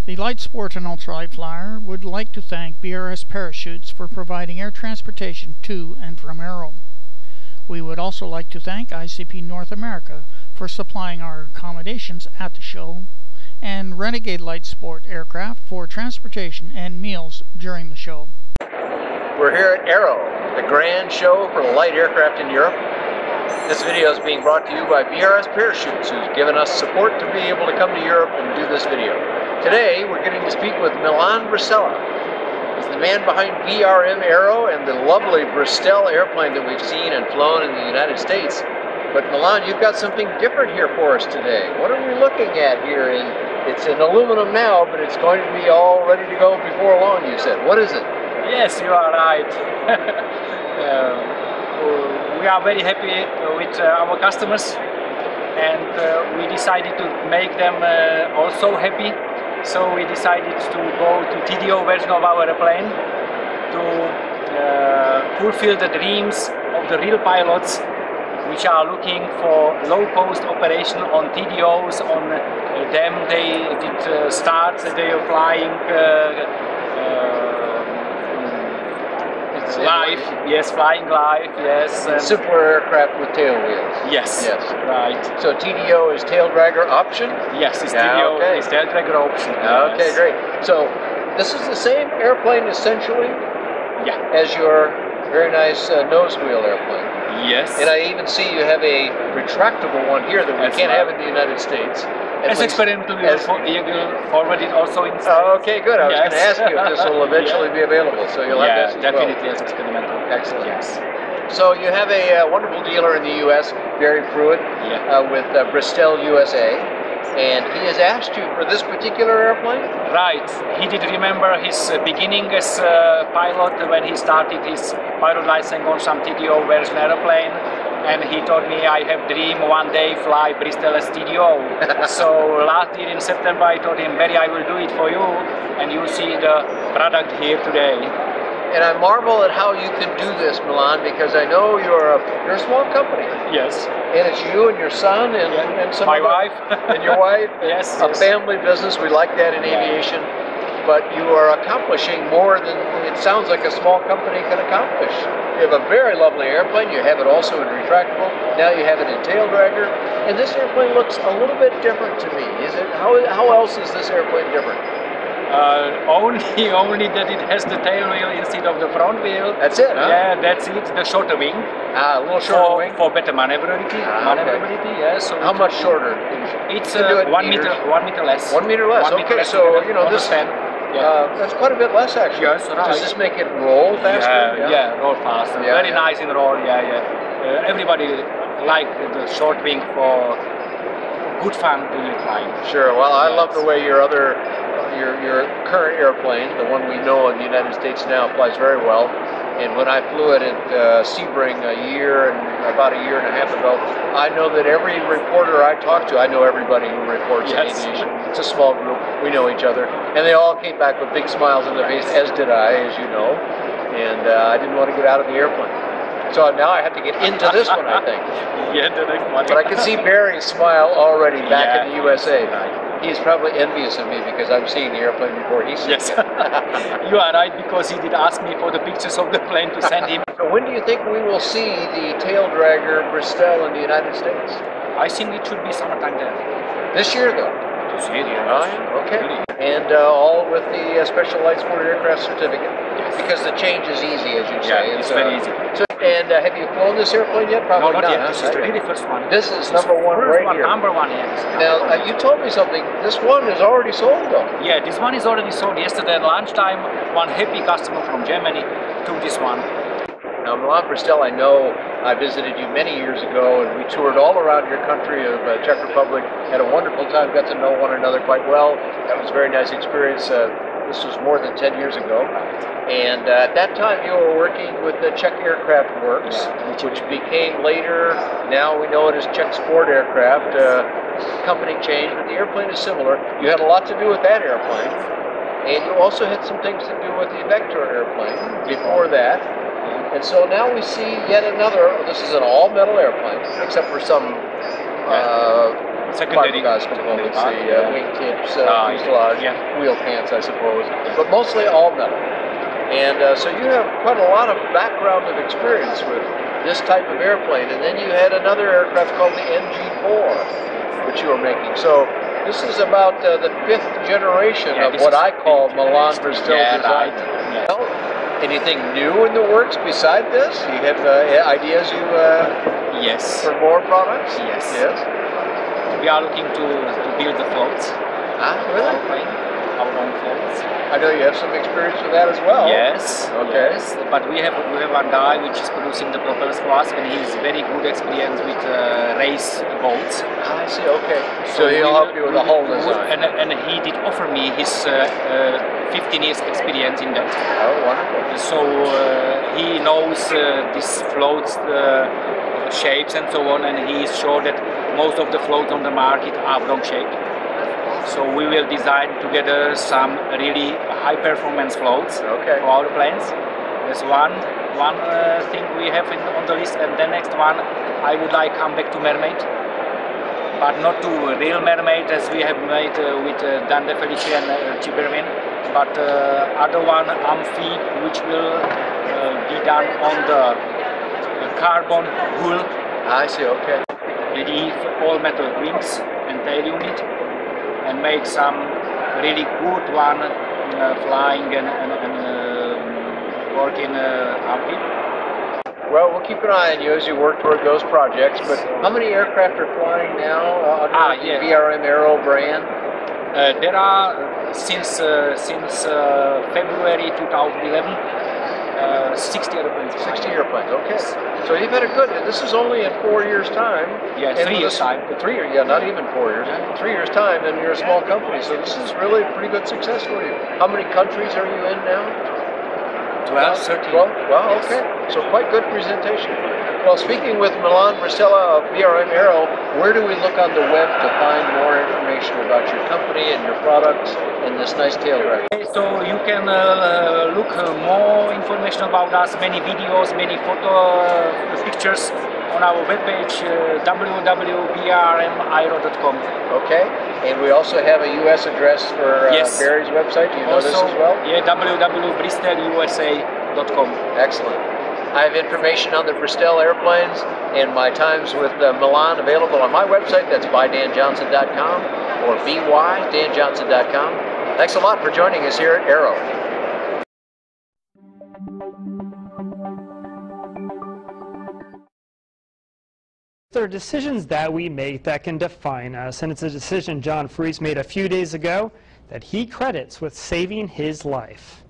The Light Sport and Ultralight Flyer would like to thank BRS Parachutes for providing air transportation to and from Aero. We would also like to thank ICP North America for supplying our accommodations at the show, and Renegade Light Sport aircraft for transportation and meals during the show. We're here at Aero, the grand show for the light aircraft in Europe. This video is being brought to you by BRS Parachutes, who's given us support to be able to come to Europe and do this video. Today, we're getting to speak with Milan Bristell. He's the man behind BRM Aero and the lovely Bristell airplane that we've seen and flown in the United States. But Milan, you've got something different here for us today. What are we looking at here? It's in aluminum now, but it's going to be all ready to go before long, you said. What is it? Yes, you are right. We are very happy with our customers, and we decided to make them also happy. So we decided to go to TDO version of our airplane to fulfill the dreams of the real pilots, which are looking for low-cost operation on TDOs. On them they did start their flying live, yes, flying live, yes. Simpler aircraft with tail wheels. Yes, yes, right. So TDO is tail dragger option? Yes, it's TDO is tail dragger option. Okay, yes. Great. So this is the same airplane essentially as your very nice nose wheel airplane. Yes. And I even see you have a retractable one here that we can't have in the United States. As experimental, we will forward it also in States. Okay, good. I was going to ask you if this will eventually be available, so you'll have this as definitely as experimental. Excellent. Yes. So you have a wonderful dealer in the U.S., Barry Pruitt, with Bristell U.S.A., and he has asked you for this particular airplane? Right. He did remember his beginning as pilot when he started his pilot license on some TDO version airplane. And he told me, I have dream one day fly Bristell TDO. So last year in September I told him, Barry, I will do it for you, and you see the product here today. And I marvel at how you can do this, Milan, because I know you're a small company. Yes. And it's you and your son and some my wife and your wife. Yes. A family business. We like that in aviation. But you are accomplishing more than it sounds like a small company can accomplish. You have a very lovely airplane. You have it also in retractable. Now you have it in tail dragger. And this airplane looks a little bit different to me. Is it? How else is this airplane different? Only that it has the tail wheel instead of the front wheel. That's it, huh? Yeah, that's it. The shorter wing. A little shorter wing. For better maneuverability. Yes. So how much shorter? It's 1 meter. 1 meter less. 1 meter less. Okay, so you know this. That's quite a bit less actually. Yes, right. Does this make it roll faster? Yeah, roll faster. Very nice in roll. Everybody like the short wing for good fun doing flying. Sure. Well, I love the way your current airplane, the one we know in the United States now, flies very well. And when I flew it at Sebring about a year and a half ago, I know that every reporter I talk to, I know everybody who reports in aviation. It's a small group. We know each other. And they all came back with big smiles on their face, as did I, as you know. And I didn't want to get out of the airplane. So now I have to get into this one, I think. The next one. But I can see Barry's smile already back in the USA. He's probably envious of me because I'm seeing the airplane before he sees it. You are right, because he did ask me for the pictures of the plane to send him. So when do you think we will see the tail dragger Bristell in the United States? I think it should be summertime there. This year, though? This year, Okay. And all with the Special Light Sport Aircraft Certificate? Yes. Because the change is easy, as you say. It's very easy. And have you flown this airplane yet? Probably not yet. Huh? This is the really first one. This is number one right here. Number one, yes. Now, you told me something. This one is already sold, though. Yeah, this one is already sold. Yesterday at lunchtime, one happy customer from Germany took this one. Now, Milan Bristell, I know I visited you many years ago, and we toured all around your country of Czech Republic, had a wonderful time, got to know one another quite well. That was a very nice experience. This was more than 10 years ago. And at that time you were working with the Czech Aircraft Works, which became later, now we know it as Czech Sport Aircraft. Company changed, but the airplane is similar. You had a lot to do with that airplane. And you also had some things to do with the Vector airplane before that. And so now we see yet another, this is an all-metal airplane, except for some secondary fiberglass components, part, the wing tips, fuselage, wheel pants, I suppose, but mostly all metal. And so you have quite a lot of background and experience with this type of airplane. And then you had another aircraft called the NG4, which you were making. So this is about the 5th generation of what I call Milan Bristell design. Well, anything new in the works beside this? You have ideas Yes. for more products? Yes. Yes. We are looking to build the floats. Ah, really? Our own floats. I know you have some experience with that as well. Yes. Okay. Yes. But we have one guy which is producing the propellers for us, and he's very good experience with race boats. I see. Okay. So he'll help you with the whole design. And he did offer me his 15 years experience in that. Oh, wonderful. So he knows these floats shapes and so on, and he is sure that most of the floats on the market are wrong shaped. So we will design together some really high performance floats for our planes. There's one thing we have on the list, and the next one I would like come back to mermaid, but not to real mermaid as we have made with Dan De Felice and Chibermin, but other one amphi, which will be done on the carbon hull. I see. Okay. Leave all metal wings and tail unit, and make some really good one flying and working amphi. Well, we'll keep an eye on you as you work toward those projects, but how many aircraft are flying now under the BRM Aero brand? There are, since February 2011, 60 airplanes. 60 airplanes, okay. So you've had a good, this is only in 4 years' time. Yeah, 3 years' time. 3 years, yeah, not even 4 years. 3 years' time, and you're a small company, so this is really a pretty good success for you. How many countries are you in now? 12, 13. 12? Well, okay. So quite good presentation. Well, speaking with Milan Bristell of BRM Aero, where do we look on the web to find more information about your company and your products and this nice taildragger? So you can look more information about us, many videos, many pictures on our webpage www.brmaero.com. Okay, and we also have a U.S. address for Barry's website. Do you know this as well? Yeah, www.bristellusa.com. Excellent. I have information on the Bristell airplanes and my times with Milan available on my website. That's bydanjohnson.com or bydanjohnson.com. Thanks a lot for joining us here at Aero. There are decisions that we make that can define us, and it's a decision John Freese made a few days ago that he credits with saving his life.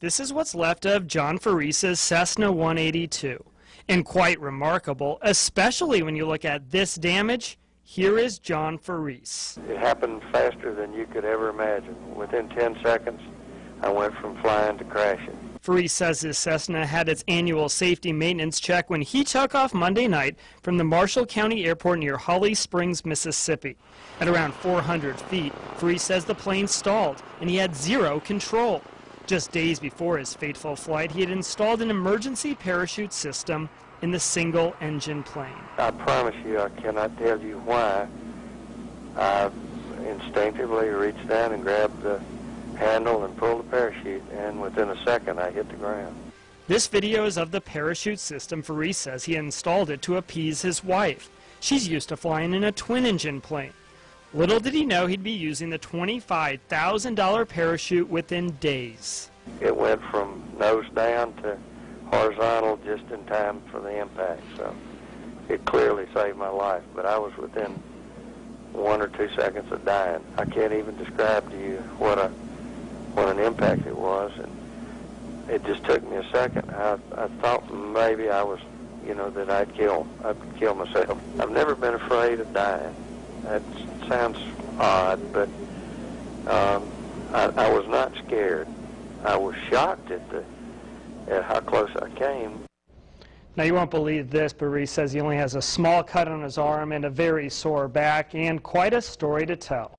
This is what's left of John Freese's Cessna 182, and quite remarkable, especially when you look at this damage. Here is John Freese. It happened faster than you could ever imagine. Within 10 seconds, I went from flying to crashing. Freese says his Cessna had its annual safety maintenance check when he took off Monday night from the Marshall County Airport near Holly Springs, Mississippi. At around 400 feet, Freese says the plane stalled and he had zero control. Just days before his fateful flight, he had installed an emergency parachute system in the single-engine plane. I promise you, I cannot tell you why. I instinctively reached down and grabbed the handle and pulled the parachute, and within a second I hit the ground. This video is of the parachute system. Freese says he installed it to appease his wife. She's used to flying in a twin-engine plane. Little did he know he'd be using the $25,000 parachute within days. It went from nose down to horizontal just in time for the impact, so it clearly saved my life, but I was within 1 or 2 seconds of dying. I can't even describe to you what an impact it was, and it just took me a second. I thought maybe I was, that I'd kill myself. I've never been afraid of dying. That sounds odd, but I was not scared. I was shocked at how close I came. Now, you won't believe this, but Freese says he only has a small cut on his arm and a very sore back, and quite a story to tell.